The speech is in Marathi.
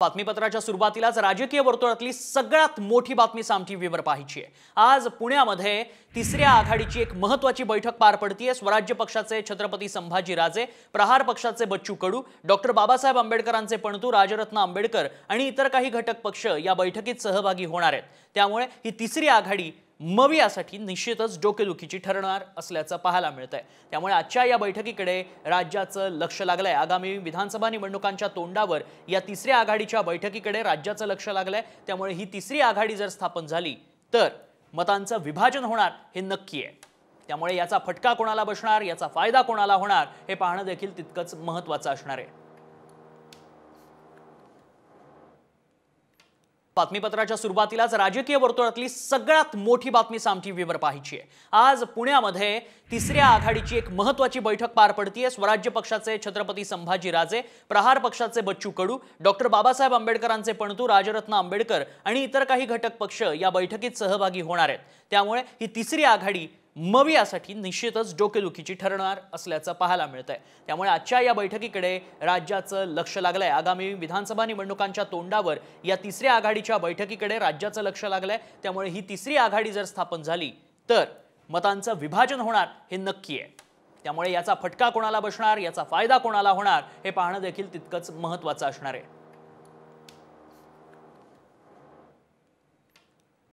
बातमीपत्राच्या सुरुवातीलाच राजकीय वर्तुळातली सगळ्यात मोठी बातमी साम टीव्हीवर पाहायची आहे। आज पुण्यामध्ये तिसऱ्या आघाडीची एक महत्त्वाची बैठक पार पडतीये। स्वराज्य पक्षाचे छत्रपती संभाजीराजे, प्रहार पक्षाचे बच्चू कडू, डॉक्टर बाबासाहेब आंबेडकरांचे पणतू राजरत्न आंबेडकर आणि इतर काही घटक पक्ष या बैठकीत सहभागी होणार आहेत। त्यामुळे ही तिसरी आघाडी मवियासाठी निश्चितच डोकेदुखीची ठरणार असल्याचं पाहायला मिळतंय। त्यामुळे आजच्या या बैठकीकडे राज्याचं लक्ष लागलंय। आगामी विधानसभा निवडणुकांच्या तोंडावर या तिसऱ्या आघाडीच्या बैठकीकडे राज्याचं लक्ष लागलंय। त्यामुळे ही तिसरी आघाडी जर स्थापन झाली तर मतांचं विभाजन होणार हे नक्की आहे। त्यामुळे याचा फटका कोणाला बसणार, याचा फायदा कोणाला होणार हे पाहणं देखील तितकंच महत्त्वाचं असणार आहे। बातमीपत्राच्या सुरुवातीलाच राजकीय वर्तुळातली सगळ्यात मोठी बातमी साम टीव्हीवर पाहायची आहे। आज पुण्यामध्ये तिसऱ्या आघाडीची एक महत्त्वाची बैठक पार पडतीये। स्वराज्य पक्षाचे छत्रपती संभाजीराजे, प्रहार पक्षाचे बच्चू कडू, डॉक्टर बाबासाहेब आंबेडकरांचे पणतू राजरत्न आंबेडकर आणि इतर काही घटक पक्ष या बैठकीत सहभागी होणार आहेत। त्यामुळे ही तिसरी आघाडी मवियासाठी निश्चितच डोकेदुखीची ठरणार असल्याचं पाहायला मिळतंय। त्यामुळे आजच्या या बैठकीकडे राज्याचं लक्ष लागलंय। आगामी विधानसभा निवडणुकांच्या तोंडावर या तिसऱ्या आघाडीच्या बैठकीकडे राज्याचं लक्ष लागलंय। त्यामुळे ही तिसरी आघाडी जर स्थापन झाली तर मतांचं विभाजन होणार हे नक्की आहे। त्यामुळे याचा फटका कोणाला बसणार, याचा फायदा कोणाला होणार हे पाहणं देखील तितकंच महत्त्वाचं असणार आहे।